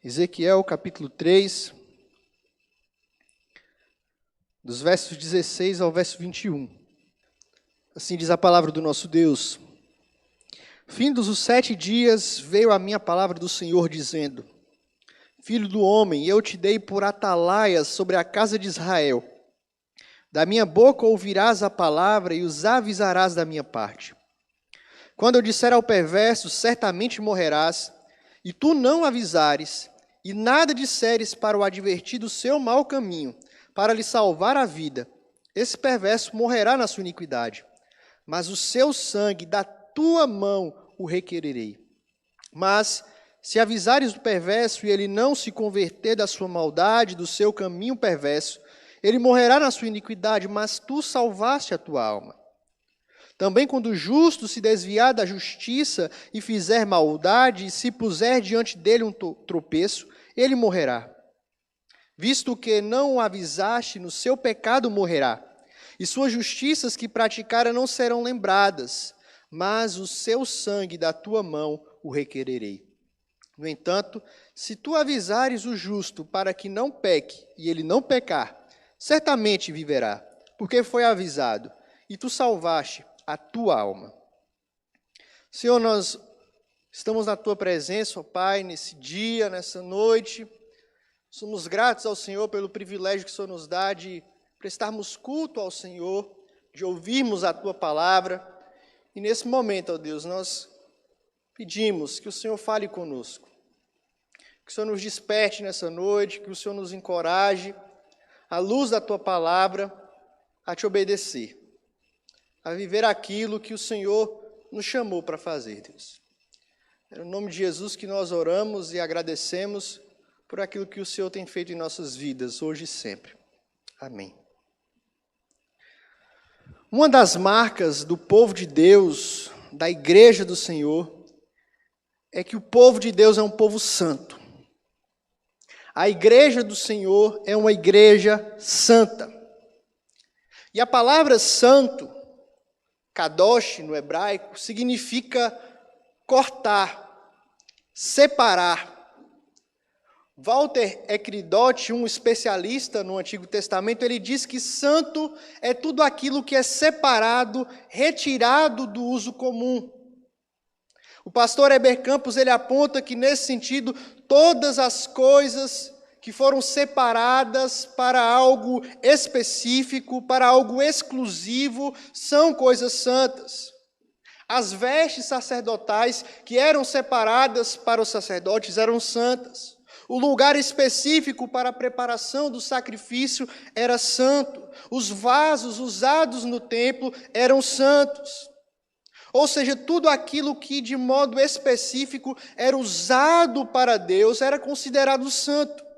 Ezequiel capítulo 3, dos versos 16 ao verso 21. Assim diz a palavra do nosso Deus. Findos os 7 dias, veio a minha palavra do Senhor, dizendo: Filho do homem, eu te dei por atalaias sobre a casa de Israel. Da minha boca ouvirás a palavra e os avisarás da minha parte. Quando eu disser ao perverso, certamente morrerás, e tu não avisares, e nada disseres para o advertir do seu mau caminho, para lhe salvar a vida, esse perverso morrerá na sua iniquidade, mas o seu sangue da tua mão o requererei. Mas, se avisares o perverso e ele não se converter da sua maldade, do seu caminho perverso, ele morrerá na sua iniquidade, mas tu salvaste a tua alma. Também quando o justo se desviar da justiça e fizer maldade, e se puser diante dele um tropeço, ele morrerá. Visto que não o avisaste, no seu pecado morrerá, e suas justiças que praticara não serão lembradas, mas o seu sangue da tua mão o requererei. No entanto, se tu avisares o justo para que não peque, e ele não pecar, certamente viverá, porque foi avisado, e tu salvaste a tua alma. Senhor, nós estamos na tua presença, ó Pai, nesse dia, nessa noite. Somos gratos ao Senhor pelo privilégio que o Senhor nos dá de prestarmos culto ao Senhor, de ouvirmos a tua palavra. E nesse momento, ó Deus, nós pedimos que o Senhor fale conosco, que o Senhor nos desperte nessa noite, que o Senhor nos encoraje, à luz da tua palavra, a te obedecer, a viver aquilo que o Senhor nos chamou para fazer, Deus. É no nome de Jesus que nós oramos e agradecemos por aquilo que o Senhor tem feito em nossas vidas, hoje e sempre. Amém. Uma das marcas do povo de Deus, da igreja do Senhor, é que o povo de Deus é um povo santo. A igreja do Senhor é uma igreja santa. E a palavra santo, kadosh no hebraico, significa cortar, separar. Walter Eckridott, um especialista no Antigo Testamento, ele diz que santo é tudo aquilo que é separado, retirado do uso comum. O pastor Heber Campos, ele aponta que, nesse sentido, todas as coisas que foram separadas para algo específico, para algo exclusivo, são coisas santas. As vestes sacerdotais que eram separadas para os sacerdotes eram santas. O lugar específico para a preparação do sacrifício era santo. Os vasos usados no templo eram santos. Ou seja, tudo aquilo que de modo específico era usado para Deus era considerado santo.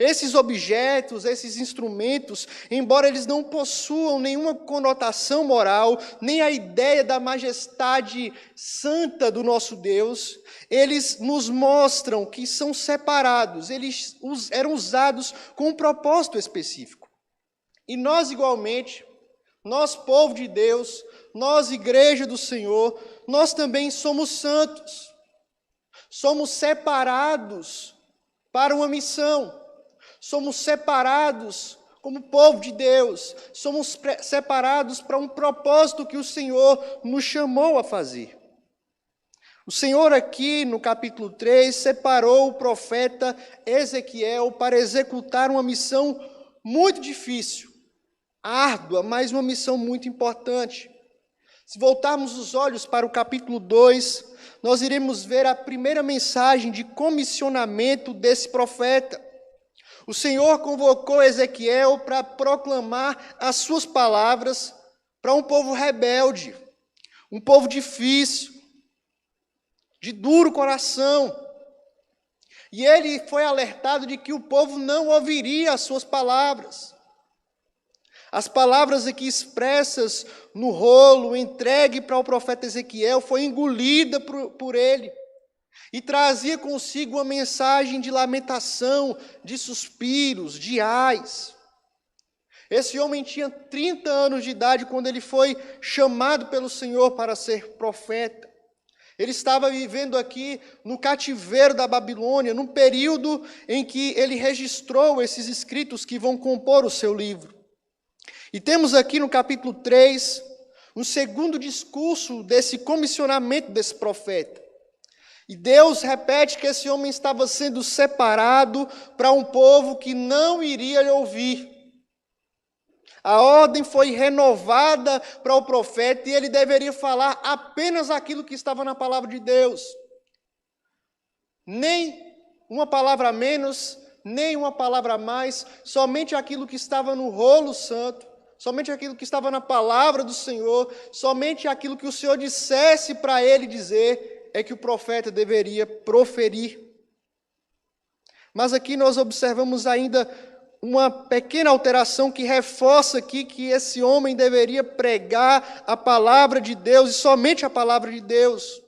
Esses objetos, esses instrumentos, embora eles não possuam nenhuma conotação moral, nem a ideia da majestade santa do nosso Deus, eles nos mostram que são separados, eles eram usados com um propósito específico. E nós igualmente, nós povo de Deus, nós igreja do Senhor, nós também somos santos. Somos separados para uma missão. Somos separados como povo de Deus, somos separados para um propósito que o Senhor nos chamou a fazer. O Senhor aqui no capítulo 3 separou o profeta Ezequiel para executar uma missão muito difícil, árdua, mas uma missão muito importante. Se voltarmos os olhos para o capítulo 2, nós iremos ver a primeira mensagem de comissionamento desse profeta. O Senhor convocou Ezequiel para proclamar as suas palavras para um povo rebelde, um povo difícil, de duro coração. E ele foi alertado de que o povo não ouviria as suas palavras. As palavras aqui expressas no rolo, entregue para o profeta Ezequiel, foi engolida por ele. E trazia consigo uma mensagem de lamentação, de suspiros, de ais. Esse homem tinha 30 anos de idade quando ele foi chamado pelo Senhor para ser profeta. Ele estava vivendo aqui no cativeiro da Babilônia, num período em que ele registrou esses escritos que vão compor o seu livro. E temos aqui no capítulo 3, um segundo discurso desse comissionamento desse profeta. E Deus repete que esse homem estava sendo separado para um povo que não iria lhe ouvir. A ordem foi renovada para o profeta e ele deveria falar apenas aquilo que estava na palavra de Deus. Nem uma palavra a menos, nem uma palavra a mais, somente aquilo que estava no rolo santo, somente aquilo que estava na palavra do Senhor, somente aquilo que o Senhor dissesse para ele dizer, é que o profeta deveria proferir. Mas aqui nós observamos ainda uma pequena alteração que reforça aqui que esse homem deveria pregar a palavra de Deus, e somente a palavra de Deus.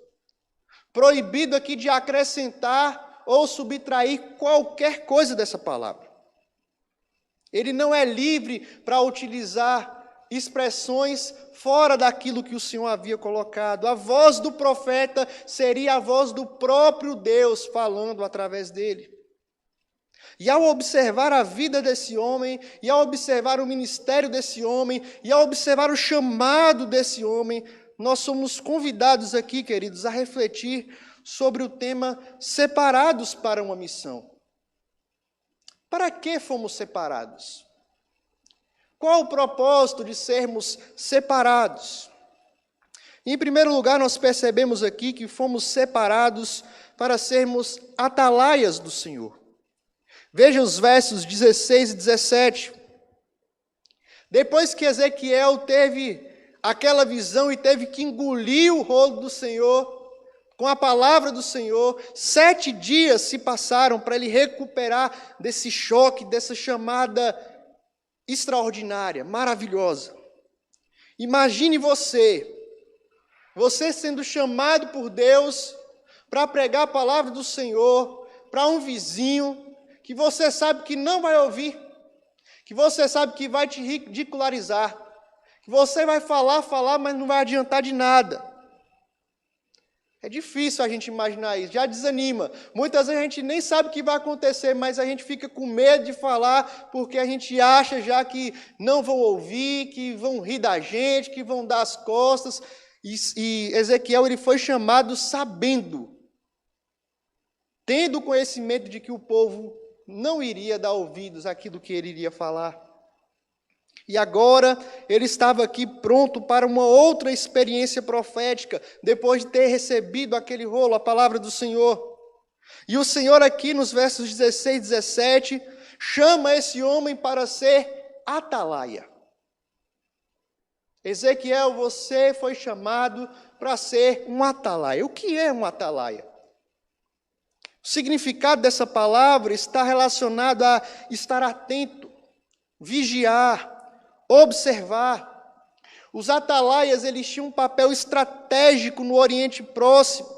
Proibido aqui de acrescentar ou subtrair qualquer coisa dessa palavra. Ele não é livre para utilizar expressões fora daquilo que o Senhor havia colocado. A voz do profeta seria a voz do próprio Deus falando através dele. E ao observar a vida desse homem, e ao observar o ministério desse homem, e ao observar o chamado desse homem, nós somos convidados aqui, queridos, a refletir sobre o tema separados para uma missão. Para que fomos separados? Qual o propósito de sermos separados? Em primeiro lugar, nós percebemos aqui que fomos separados para sermos atalaias do Senhor. Veja os versos 16 e 17. Depois que Ezequiel teve aquela visão e teve que engolir o rolo do Senhor, com a palavra do Senhor, 7 dias se passaram para ele recuperar desse choque, dessa chamada extraordinária, maravilhosa. Imagine você sendo chamado por Deus para pregar a palavra do Senhor para um vizinho que você sabe que não vai ouvir, que você sabe que vai te ridicularizar, que você vai falar, mas não vai adiantar de nada. É difícil a gente imaginar isso, já desanima. Muitas vezes a gente nem sabe o que vai acontecer, mas a gente fica com medo de falar, porque a gente acha já que não vão ouvir, que vão rir da gente, que vão dar as costas. E Ezequiel ele foi chamado sabendo, tendo conhecimento de que o povo não iria dar ouvidos àquilo que ele iria falar. E agora ele estava aqui pronto para uma outra experiência profética, depois de ter recebido aquele rolo, a palavra do Senhor. E o Senhor aqui nos versos 16 e 17, chama esse homem para ser atalaia. Ezequiel, você foi chamado para ser um atalaia. O que é um atalaia? O significado dessa palavra está relacionado a estar atento, vigiar, observar. Os atalaias, eles tinham um papel estratégico no Oriente Próximo.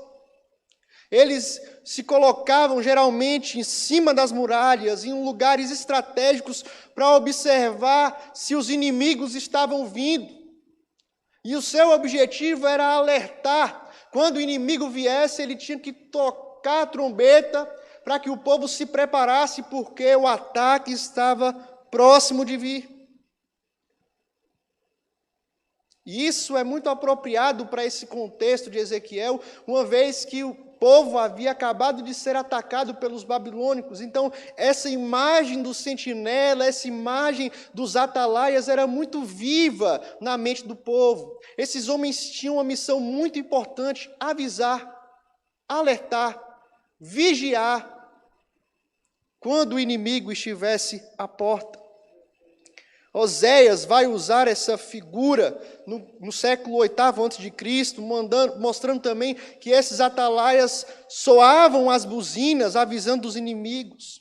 Eles se colocavam geralmente em cima das muralhas, em lugares estratégicos, para observar se os inimigos estavam vindo. E o seu objetivo era alertar. Quando o inimigo viesse, ele tinha que tocar a trombeta para que o povo se preparasse, porque o ataque estava próximo de vir. E isso é muito apropriado para esse contexto de Ezequiel, uma vez que o povo havia acabado de ser atacado pelos babilônicos. Então, essa imagem do sentinela, essa imagem dos atalaias era muito viva na mente do povo. Esses homens tinham uma missão muito importante: avisar, alertar, vigiar quando o inimigo estivesse à porta. Oséias vai usar essa figura no século VIII a.C., mostrando também que esses atalaias soavam as buzinas, avisando os inimigos.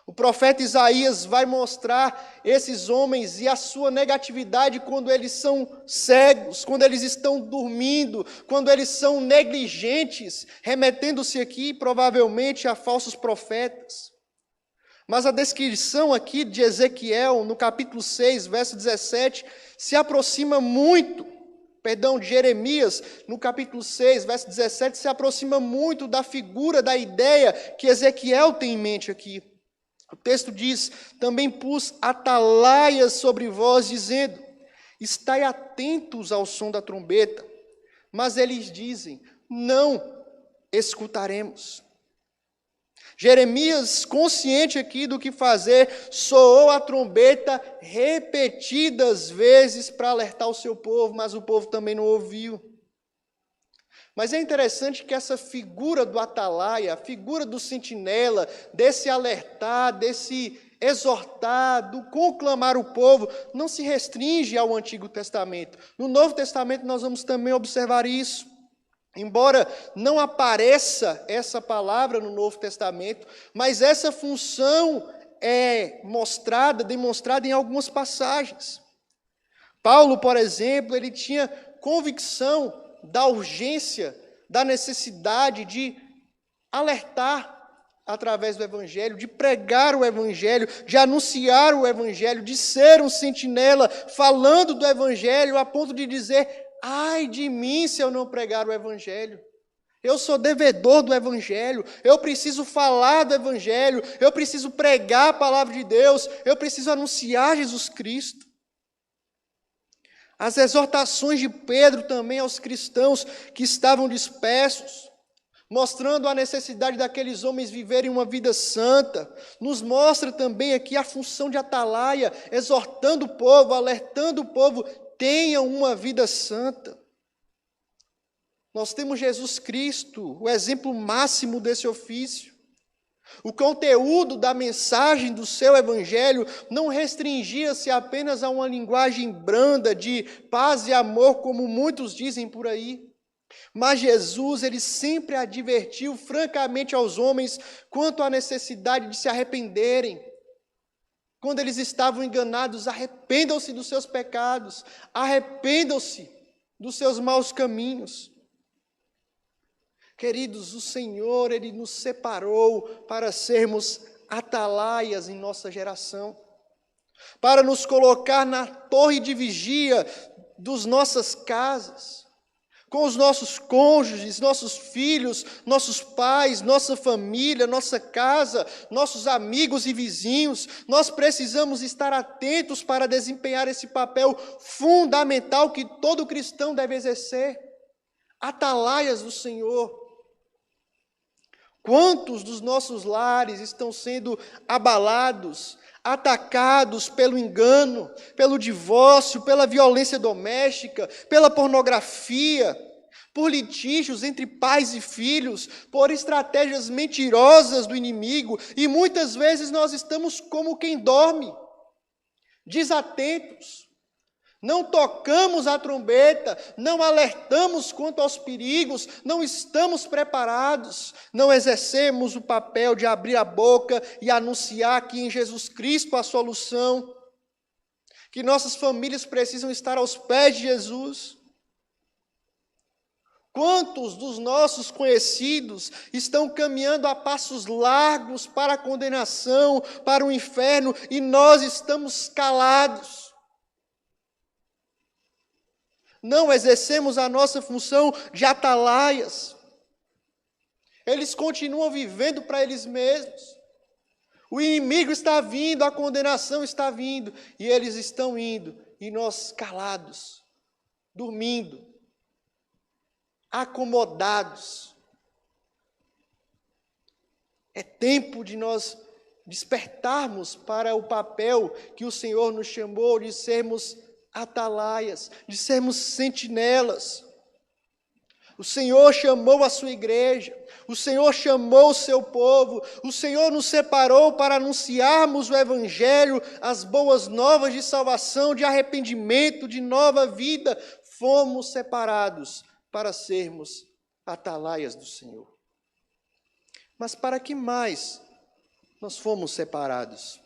O profeta Isaías vai mostrar esses homens e a sua negatividade quando eles são cegos, quando eles estão dormindo, quando eles são negligentes, remetendo-se aqui provavelmente a falsos profetas. Mas a descrição aqui de Ezequiel, no capítulo 6, verso 17, se aproxima muito de Jeremias, no capítulo 6, verso 17, se aproxima muito da figura, da ideia que Ezequiel tem em mente aqui. O texto diz: também pus atalaias sobre vós, dizendo: estai atentos ao som da trombeta. Mas eles dizem: não escutaremos. Jeremias, consciente aqui do que fazer, soou a trombeta repetidas vezes para alertar o seu povo, mas o povo também não ouviu. Mas é interessante que essa figura do atalaia, a figura do sentinela, desse alertar, desse exortar, do conclamar o povo, não se restringe ao Antigo Testamento. No Novo Testamento nós vamos também observar isso. Embora não apareça essa palavra no Novo Testamento, mas essa função é demonstrada em algumas passagens. Paulo, por exemplo, ele tinha convicção da urgência, da necessidade de alertar através do Evangelho, de pregar o Evangelho, de anunciar o Evangelho, de ser um sentinela falando do Evangelho a ponto de dizer: ai de mim se eu não pregar o Evangelho. Eu sou devedor do Evangelho, eu preciso falar do Evangelho, eu preciso pregar a palavra de Deus, eu preciso anunciar Jesus Cristo. As exortações de Pedro também aos cristãos que estavam dispersos, mostrando a necessidade daqueles homens viverem uma vida santa, nos mostra também aqui a função de atalaia, exortando o povo, alertando o povo: tenham uma vida santa. Nós temos Jesus Cristo, o exemplo máximo desse ofício. O conteúdo da mensagem do seu Evangelho não restringia-se apenas a uma linguagem branda de paz e amor, como muitos dizem por aí. Mas Jesus, ele sempre advertiu francamente aos homens quanto à necessidade de se arrependerem. Quando eles estavam enganados, arrependam-se dos seus pecados, arrependam-se dos seus maus caminhos. Queridos, o Senhor, ele nos separou para sermos atalaias em nossa geração, para nos colocar na torre de vigia das nossas casas, com os nossos cônjuges, nossos filhos, nossos pais, nossa família, nossa casa, nossos amigos e vizinhos. Nós precisamos estar atentos para desempenhar esse papel fundamental que todo cristão deve exercer. Atalaias do Senhor. Quantos dos nossos lares estão sendo abalados, atacados pelo engano, pelo divórcio, pela violência doméstica, pela pornografia, por litígios entre pais e filhos, por estratégias mentirosas do inimigo, e muitas vezes nós estamos como quem dorme, desatentos. Não tocamos a trombeta, não alertamos quanto aos perigos, não estamos preparados, não exercemos o papel de abrir a boca e anunciar que em Jesus Cristo a solução, que nossas famílias precisam estar aos pés de Jesus. Quantos dos nossos conhecidos estão caminhando a passos largos para a condenação, para o inferno, e nós estamos calados? Não exercemos a nossa função de atalaias. Eles continuam vivendo para eles mesmos. O inimigo está vindo, a condenação está vindo, e eles estão indo, e nós calados, dormindo, acomodados. É tempo de nós despertarmos para o papel que o Senhor nos chamou de sermos atalaias, de sermos sentinelas. O Senhor chamou a sua igreja, o Senhor chamou o seu povo, o Senhor nos separou para anunciarmos o Evangelho, as boas novas de salvação, de arrependimento, de nova vida. Fomos separados para sermos atalaias do Senhor. Mas para que mais nós fomos separados?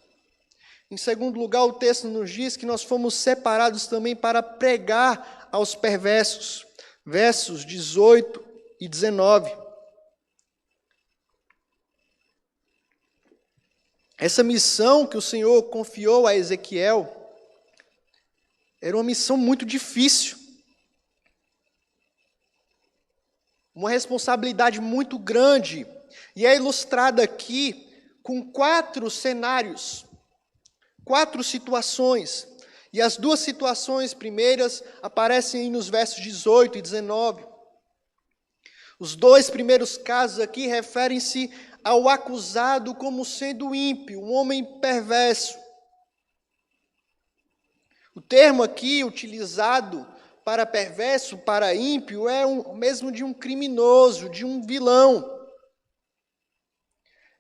Em segundo lugar, o texto nos diz que nós fomos separados também para pregar aos perversos. Versos 18 e 19. Essa missão que o Senhor confiou a Ezequiel era uma missão muito difícil. uma responsabilidade muito grande, e é ilustrada aqui com 4 cenários, 4 situações. E as 2 situações primeiras aparecem aí nos versos 18 e 19. Os 2 primeiros casos aqui referem-se ao acusado como sendo ímpio, um homem perverso. O termo aqui utilizado para perverso, para ímpio, é o mesmo de um criminoso, de um vilão.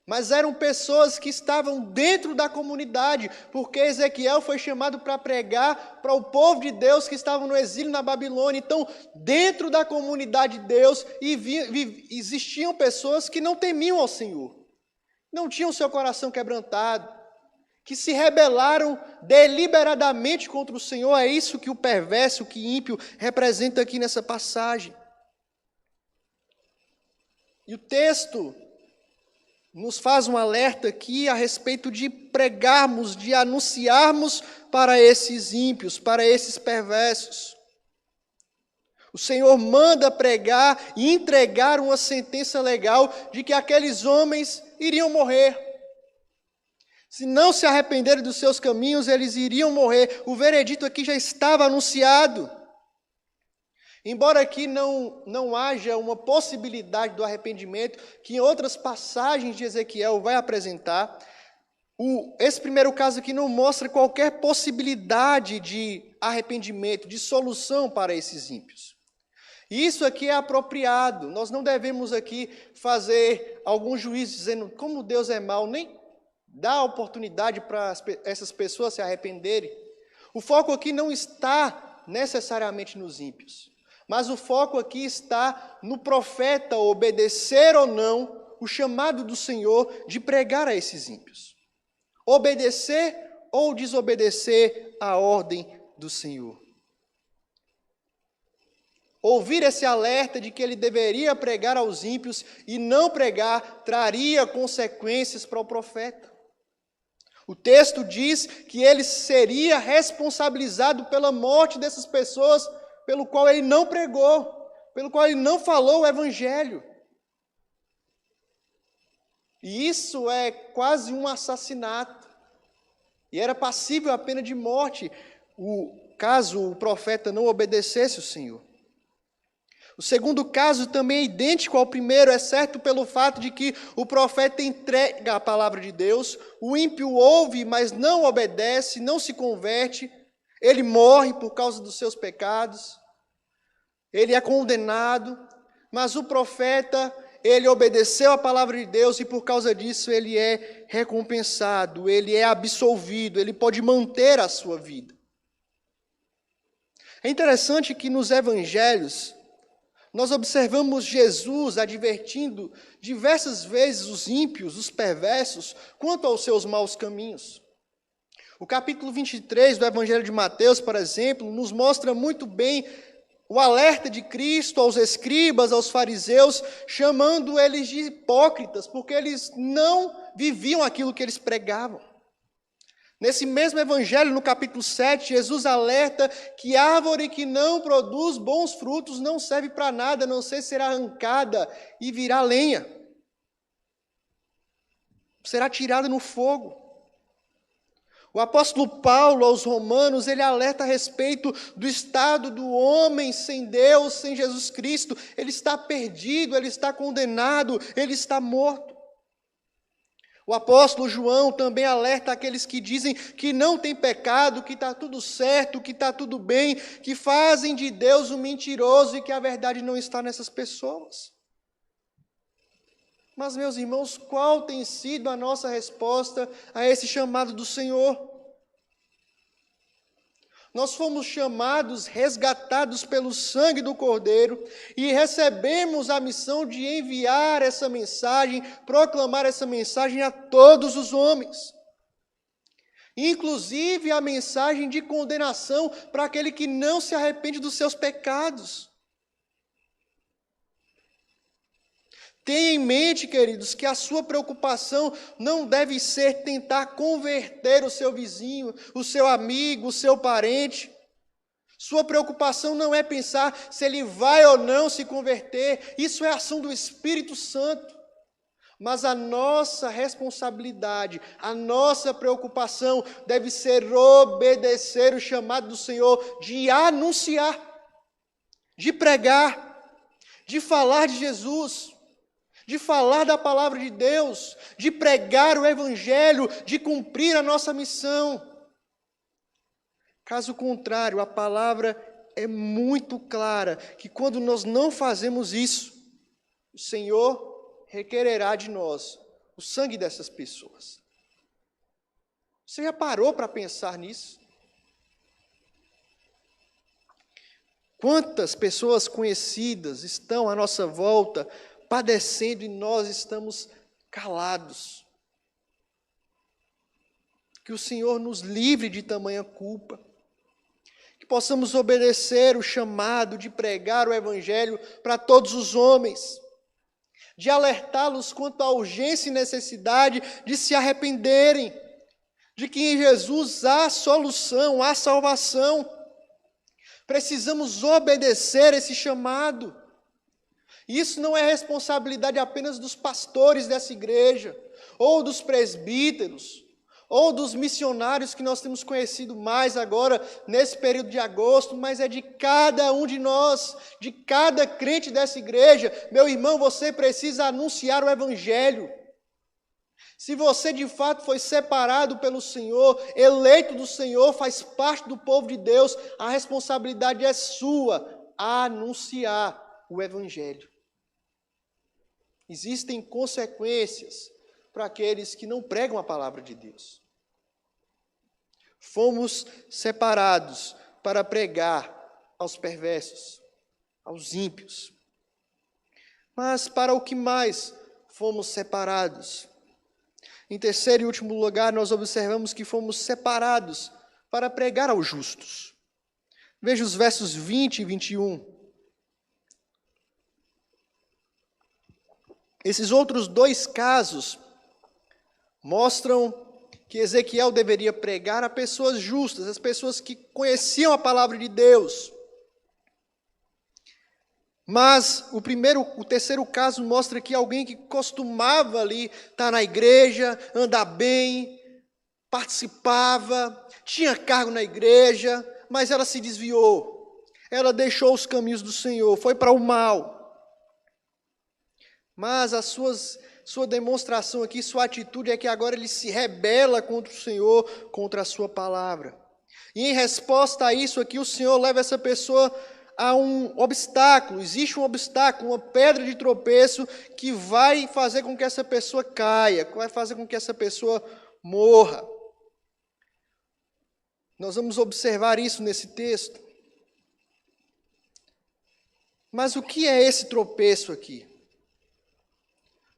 Mas eram pessoas que estavam dentro da comunidade, porque Ezequiel foi chamado para pregar para o povo de Deus que estavam no exílio na Babilônia. Então, dentro da comunidade de Deus, existiam pessoas que não temiam ao Senhor, não tinham seu coração quebrantado, que se rebelaram deliberadamente contra o Senhor. É isso que o perverso, que o ímpio representa aqui nessa passagem. E o texto nos faz um alerta aqui a respeito de pregarmos, de anunciarmos para esses ímpios, para esses perversos. O Senhor manda pregar e entregar uma sentença legal de que aqueles homens iriam morrer. Se não se arrependerem dos seus caminhos, eles iriam morrer. O veredito aqui já estava anunciado. Embora aqui não haja uma possibilidade do arrependimento, que em outras passagens de Ezequiel vai apresentar, esse primeiro caso aqui não mostra qualquer possibilidade de arrependimento, de solução para esses ímpios. E isso aqui é apropriado. Nós não devemos aqui fazer algum juízo dizendo como Deus é mau, nem dar oportunidade para essas pessoas se arrependerem. O foco aqui não está necessariamente nos ímpios. Mas o foco aqui está no profeta obedecer ou não o chamado do Senhor de pregar a esses ímpios. Obedecer ou desobedecer a ordem do Senhor. Ouvir esse alerta de que ele deveria pregar aos ímpios e não pregar traria consequências para o profeta. O texto diz que ele seria responsabilizado pela morte dessas pessoas pelo qual ele não pregou, pelo qual ele não falou o evangelho. E isso é quase um assassinato. E era passível a pena de morte, caso o profeta não obedecesse o Senhor. O segundo caso também é idêntico ao primeiro, exceto pelo fato de que o profeta entrega a palavra de Deus, o ímpio ouve, mas não obedece, não se converte, ele morre por causa dos seus pecados, ele é condenado, mas o profeta, ele obedeceu a palavra de Deus e por causa disso ele é recompensado, ele é absolvido, ele pode manter a sua vida. É interessante que nos evangelhos, nós observamos Jesus advertindo diversas vezes os ímpios, os perversos, quanto aos seus maus caminhos. O capítulo 23 do Evangelho de Mateus, por exemplo, nos mostra muito bem o alerta de Cristo aos escribas, aos fariseus, chamando eles de hipócritas, porque eles não viviam aquilo que eles pregavam. Nesse mesmo evangelho, no capítulo 7, Jesus alerta que árvore que não produz bons frutos não serve para nada, a não ser ser arrancada e virar lenha. Será tirada no fogo. O apóstolo Paulo, aos Romanos, ele alerta a respeito do estado do homem sem Deus, sem Jesus Cristo. Ele está perdido, ele está condenado, ele está morto. O apóstolo João também alerta aqueles que dizem que não tem pecado, que está tudo certo, que está tudo bem, que fazem de Deus um mentiroso e que a verdade não está nessas pessoas. Mas, meus irmãos, qual tem sido a nossa resposta a esse chamado do Senhor? Nós fomos chamados, resgatados pelo sangue do Cordeiro e recebemos a missão de enviar essa mensagem, proclamar essa mensagem a todos os homens. Inclusive a mensagem de condenação para aquele que não se arrepende dos seus pecados. Tenha em mente, queridos, que a sua preocupação não deve ser tentar converter o seu vizinho, o seu amigo, o seu parente. Sua preocupação não é pensar se ele vai ou não se converter. Isso é ação do Espírito Santo. Mas a nossa responsabilidade, a nossa preocupação deve ser obedecer o chamado do Senhor de anunciar, de pregar, de falar de Jesus, de falar da palavra de Deus, de pregar o Evangelho, de cumprir a nossa missão. Caso contrário, a palavra é muito clara, que quando nós não fazemos isso, o Senhor requererá de nós o sangue dessas pessoas. Você já parou para pensar nisso? Quantas pessoas conhecidas estão à nossa volta padecendo e nós estamos calados? Que o Senhor nos livre de tamanha culpa. Que possamos obedecer o chamado de pregar o Evangelho para todos os homens, de alertá-los quanto à urgência e necessidade de se arrependerem, de que em Jesus há solução, há salvação. Precisamos obedecer esse chamado. Isso não é responsabilidade apenas dos pastores dessa igreja, ou dos presbíteros, ou dos missionários que nós temos conhecido mais agora, nesse período de agosto, mas é de cada um de nós, de cada crente dessa igreja. Meu irmão, você precisa anunciar o Evangelho. Se você de fato foi separado pelo Senhor, eleito do Senhor, faz parte do povo de Deus, a responsabilidade é sua, anunciar o Evangelho. Existem consequências para aqueles que não pregam a palavra de Deus. Fomos separados para pregar aos perversos, aos ímpios. Mas para o que mais fomos separados? Em terceiro e último lugar, nós observamos que fomos separados para pregar aos justos. Veja os versos 20 e 21. Esses outros dois casos mostram que Ezequiel deveria pregar a pessoas justas, as pessoas que conheciam a palavra de Deus. Mas o terceiro caso mostra que alguém que costumava ali estar na igreja, andar bem, participava, tinha cargo na igreja, mas ela se desviou. Ela deixou os caminhos do Senhor, foi para o mal. Mas sua demonstração aqui, sua atitude é que agora ele se rebela contra o Senhor, contra a sua palavra. E em resposta a isso aqui, o Senhor leva essa pessoa a um obstáculo. Existe um obstáculo, uma pedra de tropeço que vai fazer com que essa pessoa caia, que vai fazer com que essa pessoa morra. Nós vamos observar isso nesse texto. Mas o que é esse tropeço aqui?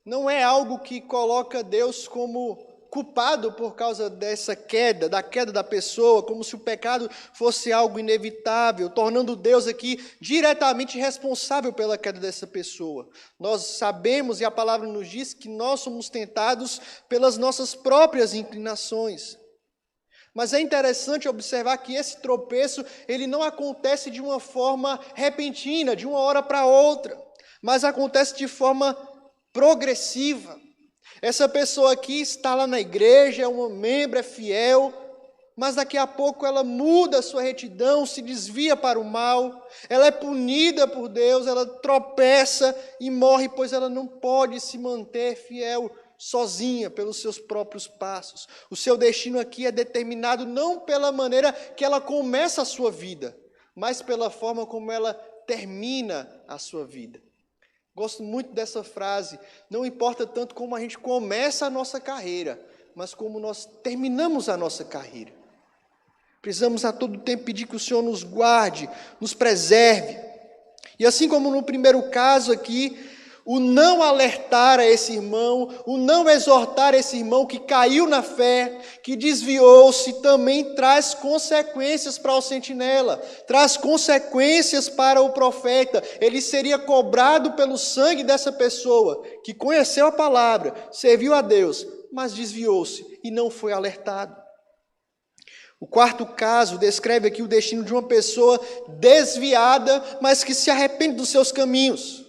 Não é algo que coloca Deus como culpado por causa dessa queda, da queda da pessoa, como se o pecado fosse algo inevitável, tornando Deus aqui diretamente responsável pela queda dessa pessoa. Nós sabemos, e a palavra nos diz, que nós somos tentados pelas nossas próprias inclinações. Mas é interessante observar que esse tropeço, ele não acontece de uma forma repentina, de uma hora para outra, mas acontece de forma progressiva. Essa pessoa aqui está lá na igreja, é uma membro, é fiel, mas daqui a pouco ela muda a sua retidão, se desvia para o mal, ela é punida por Deus, ela tropeça e morre, pois ela não pode se manter fiel sozinha pelos seus próprios passos. O seu destino aqui é determinado não pela maneira que ela começa a sua vida, mas pela forma como ela termina a sua vida. Gosto muito dessa frase. Não importa tanto como a gente começa a nossa carreira, mas como nós terminamos a nossa carreira. Precisamos a todo tempo pedir que o Senhor nos guarde, nos preserve. E assim como no primeiro caso aqui, o não alertar a esse irmão, o não exortar esse irmão que caiu na fé, que desviou-se, também traz consequências para o sentinela, traz consequências para o profeta. Ele seria cobrado pelo sangue dessa pessoa, que conheceu a palavra, serviu a Deus, mas desviou-se e não foi alertado. O quarto caso descreve aqui o destino de uma pessoa desviada, mas que se arrepende dos seus caminhos.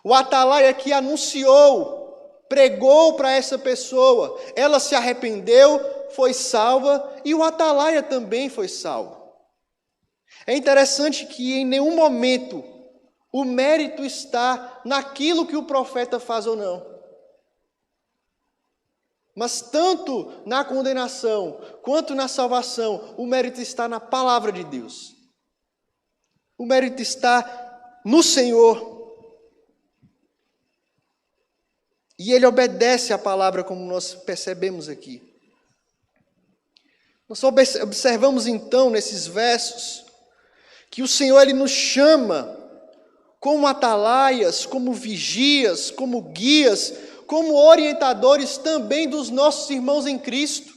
O atalaia que anunciou, pregou para essa pessoa, ela se arrependeu, foi salva, e o atalaia também foi salvo. É interessante que em nenhum momento o mérito está naquilo que o profeta faz ou não. Mas tanto na condenação quanto na salvação, o mérito está na palavra de Deus. O mérito está no Senhor. E Ele obedece à palavra, como nós percebemos aqui. Nós observamos então nesses versos que o Senhor Ele nos chama como atalaias, como vigias, como guias, como orientadores também dos nossos irmãos em Cristo.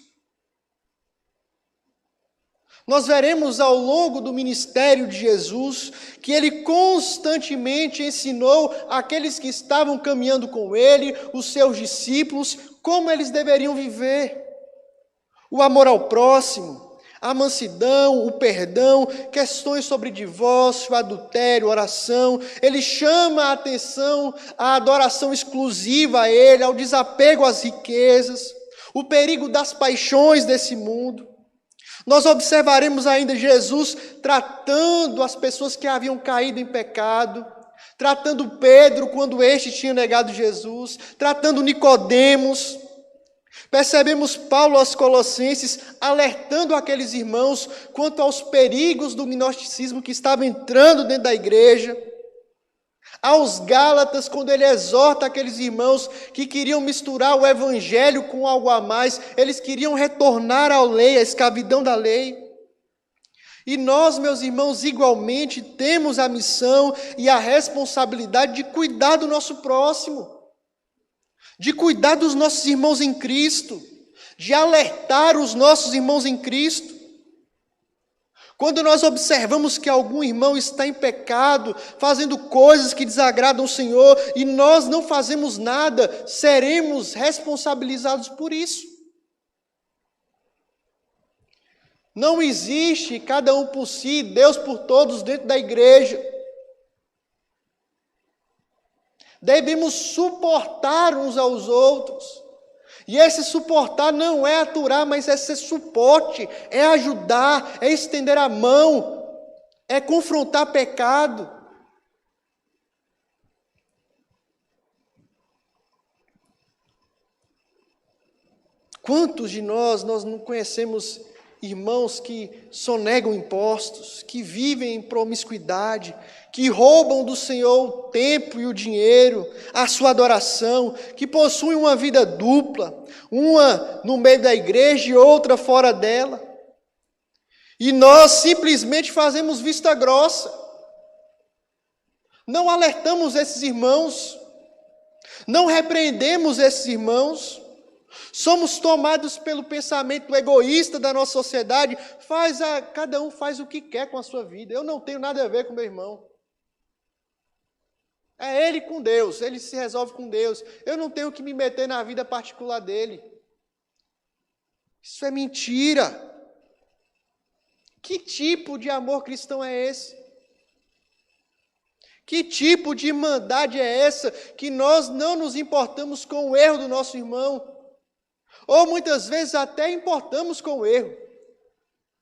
Nós veremos ao longo do ministério de Jesus que Ele constantemente ensinou aqueles que estavam caminhando com Ele, os seus discípulos, como eles deveriam viver. O amor ao próximo, a mansidão, o perdão, questões sobre divórcio, adultério, oração. Ele chama a atenção à adoração exclusiva a Ele, ao desapego às riquezas, o perigo das paixões desse mundo. Nós observaremos ainda Jesus tratando as pessoas que haviam caído em pecado, tratando Pedro quando este tinha negado Jesus, tratando Nicodemos. Percebemos Paulo aos Colossenses alertando aqueles irmãos quanto aos perigos do gnosticismo que estava entrando dentro da igreja. Aos Gálatas, quando ele exorta aqueles irmãos que queriam misturar o evangelho com algo a mais, eles queriam retornar à lei, à escravidão da lei. E nós, meus irmãos, igualmente temos a missão e a responsabilidade de cuidar do nosso próximo, de cuidar dos nossos irmãos em Cristo, de alertar os nossos irmãos em Cristo. Quando nós observamos que algum irmão está em pecado, fazendo coisas que desagradam o Senhor, e nós não fazemos nada, seremos responsabilizados por isso. Não existe cada um por si, Deus por todos dentro da igreja. Devemos suportar uns aos outros. E esse suportar não é aturar, mas é ser suporte, é ajudar, é estender a mão, é confrontar pecado. Quantos de nós não conhecemos irmãos que sonegam impostos, que vivem em promiscuidade, que roubam do Senhor o tempo e o dinheiro, a sua adoração, que possuem uma vida dupla, uma no meio da igreja e outra fora dela. E nós simplesmente fazemos vista grossa. Não alertamos esses irmãos, não repreendemos esses irmãos. Somos tomados pelo pensamento egoísta da nossa sociedade. Cada um faz o que quer com a sua vida. Eu não tenho nada a ver com meu irmão. É ele com Deus, ele se resolve com Deus. Eu não tenho que me meter na vida particular dele. Isso é mentira. Que tipo de amor cristão é esse? Que tipo de irmandade é essa que nós não nos importamos com o erro do nosso irmão? Ou muitas vezes até importamos com o erro,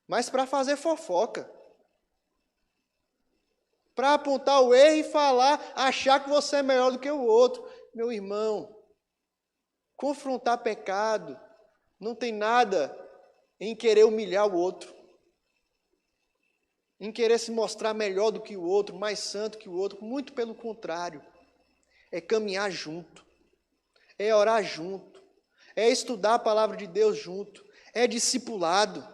mas para fazer fofoca. Para apontar o erro e falar, achar que você é melhor do que o outro. Meu irmão, confrontar pecado não tem nada em querer humilhar o outro, em querer se mostrar melhor do que o outro, mais santo que o outro. Muito pelo contrário, é caminhar junto, é orar junto, é estudar a palavra de Deus junto, é discipulado.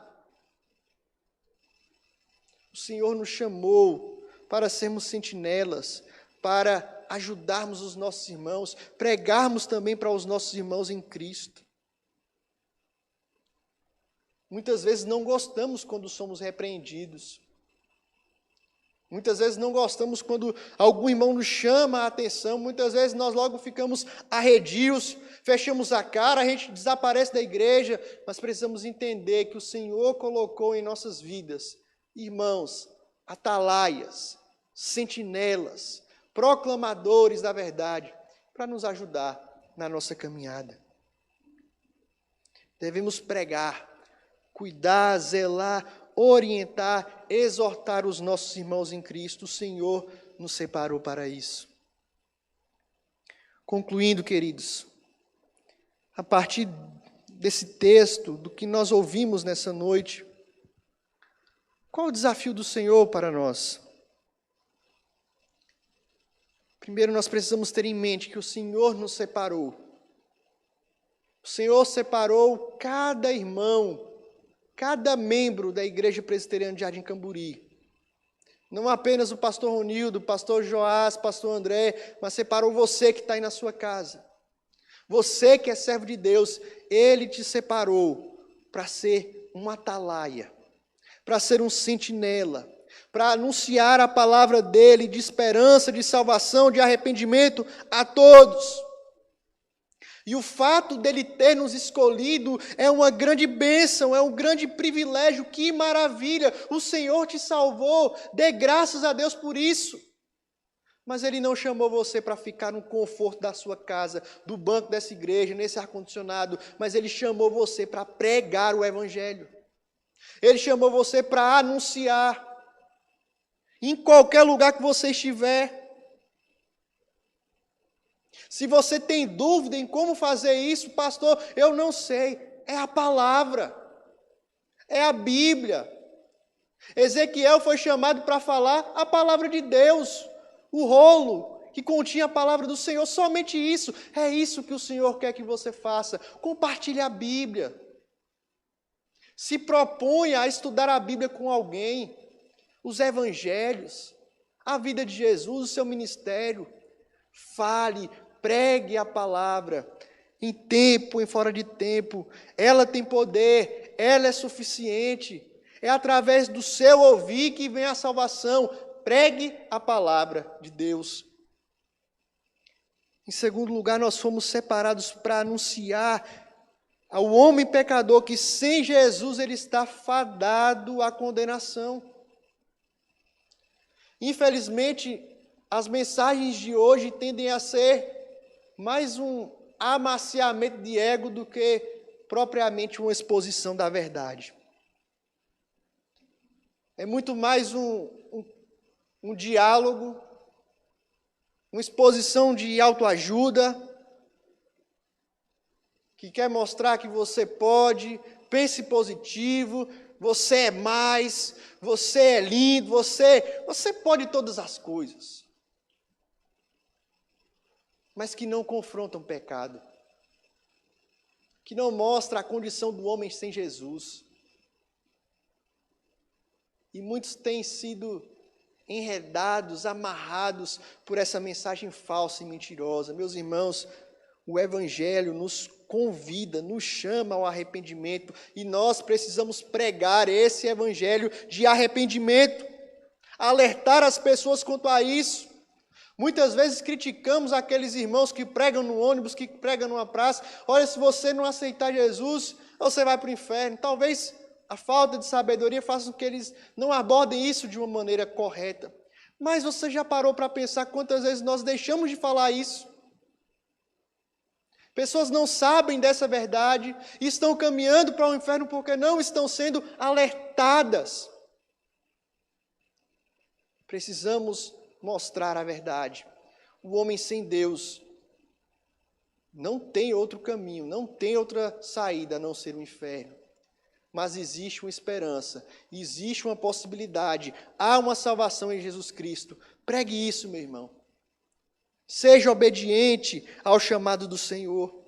O Senhor nos chamou para sermos sentinelas, para ajudarmos os nossos irmãos, pregarmos também para os nossos irmãos em Cristo. Muitas vezes não gostamos quando somos repreendidos. Muitas vezes não gostamos quando algum irmão nos chama a atenção, muitas vezes nós logo ficamos arredios, fechamos a cara, a gente desaparece da igreja, mas precisamos entender que o Senhor colocou em nossas vidas irmãos, atalaias, sentinelas, proclamadores da verdade, para nos ajudar na nossa caminhada. Devemos pregar, cuidar, zelar, orientar, exortar os nossos irmãos em Cristo. O Senhor nos separou para isso. Concluindo, queridos, a partir desse texto, do que nós ouvimos nessa noite, qual o desafio do Senhor para nós? Primeiro, nós precisamos ter em mente que o Senhor nos separou. O Senhor separou cada irmão, cada membro da Igreja Presbiteriana de Jardim Camburi. Não apenas o pastor Ronildo, o pastor Joás, o pastor André, mas separou você que está aí na sua casa. Você que é servo de Deus, Ele te separou para ser um atalaia, para ser um sentinela, para anunciar a palavra dEle de esperança, de salvação, de arrependimento a todos. E o fato dele ter nos escolhido é uma grande bênção, é um grande privilégio, que maravilha! O Senhor te salvou, dê graças a Deus por isso. Mas Ele não chamou você para ficar no conforto da sua casa, do banco dessa igreja, nesse ar-condicionado, mas Ele chamou você para pregar o Evangelho. Ele chamou você para anunciar, em qualquer lugar que você estiver. Se você tem dúvida em como fazer isso, pastor, eu não sei. É a palavra. É a Bíblia. Ezequiel foi chamado para falar a palavra de Deus. O rolo que continha a palavra do Senhor. Somente isso. É isso que o Senhor quer que você faça. Compartilhe a Bíblia. Se proponha a estudar a Bíblia com alguém. Os evangelhos. A vida de Jesus, o seu ministério. Fale, pregue a palavra, em tempo, em fora de tempo. Ela tem poder, ela é suficiente. É através do seu ouvir que vem a salvação. Pregue a palavra de Deus. Em segundo lugar, nós fomos separados para anunciar ao homem pecador que sem Jesus ele está fadado à condenação. Infelizmente, as mensagens de hoje tendem a ser mais um amaciamento de ego do que propriamente uma exposição da verdade. É muito mais um diálogo, uma exposição de autoajuda, que quer mostrar que você pode, pense positivo, você é mais, você é lindo, você pode todas as coisas. Mas que não confrontam o pecado, que não mostra a condição do homem sem Jesus. E muitos têm sido enredados, amarrados por essa mensagem falsa e mentirosa. Meus irmãos, o Evangelho nos convida, nos chama ao arrependimento, e nós precisamos pregar esse Evangelho de arrependimento, alertar as pessoas quanto a isso. Muitas vezes criticamos aqueles irmãos que pregam no ônibus, que pregam numa praça. Olha, se você não aceitar Jesus, você vai para o inferno. Talvez a falta de sabedoria faça com que eles não abordem isso de uma maneira correta. Mas você já parou para pensar quantas vezes nós deixamos de falar isso? Pessoas não sabem dessa verdade e estão caminhando para o inferno porque não estão sendo alertadas. Precisamos mostrar a verdade. O homem sem Deus não tem outro caminho, não tem outra saída a não ser o inferno. Mas existe uma esperança, existe uma possibilidade, há uma salvação em Jesus Cristo. Pregue isso, meu irmão. Seja obediente ao chamado do Senhor.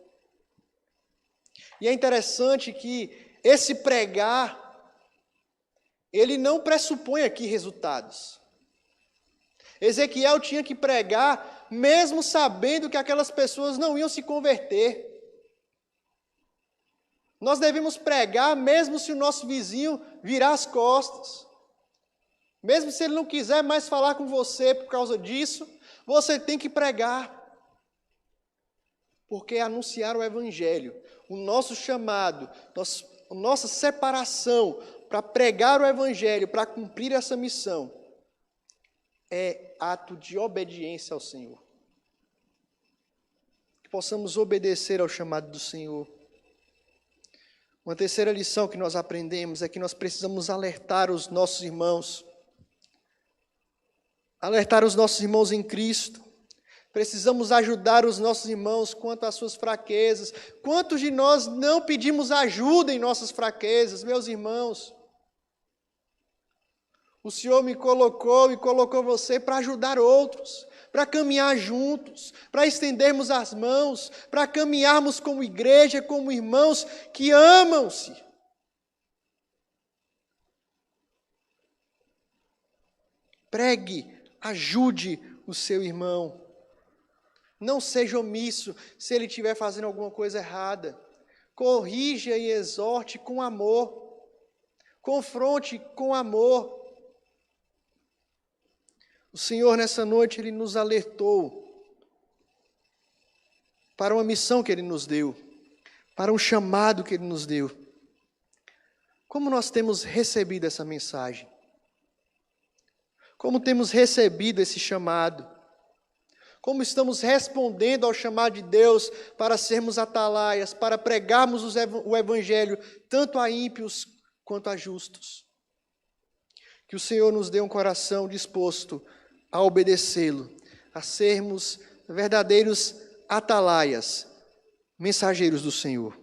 E é interessante que esse pregar, ele não pressupõe aqui resultados. Ezequiel tinha que pregar, mesmo sabendo que aquelas pessoas não iam se converter. Nós devemos pregar, mesmo se o nosso vizinho virar as costas. Mesmo se ele não quiser mais falar com você por causa disso, você tem que pregar. Porque anunciar o Evangelho, o nosso chamado, a nossa separação para pregar o Evangelho, para cumprir essa missão, é ato de obediência ao Senhor. Que possamos obedecer ao chamado do Senhor. Uma terceira lição que nós aprendemos é que nós precisamos alertar os nossos irmãos. Alertar os nossos irmãos em Cristo. Precisamos ajudar os nossos irmãos quanto às suas fraquezas. Quantos de nós não pedimos ajuda em nossas fraquezas, meus irmãos? O Senhor me colocou e colocou você para ajudar outros, para caminhar juntos, para estendermos as mãos, para caminharmos como igreja, como irmãos que amam-se. Pregue, ajude o seu irmão. Não seja omisso se ele estiver fazendo alguma coisa errada. Corrija e exorte com amor. Confronte com amor. O Senhor, nessa noite, Ele nos alertou para uma missão que Ele nos deu, para um chamado que Ele nos deu. Como nós temos recebido essa mensagem? Como temos recebido esse chamado? Como estamos respondendo ao chamado de Deus para sermos atalaias, para pregarmos o Evangelho tanto a ímpios quanto a justos? Que o Senhor nos dê um coração disposto a obedecê-lo, a sermos verdadeiros atalaias, mensageiros do Senhor.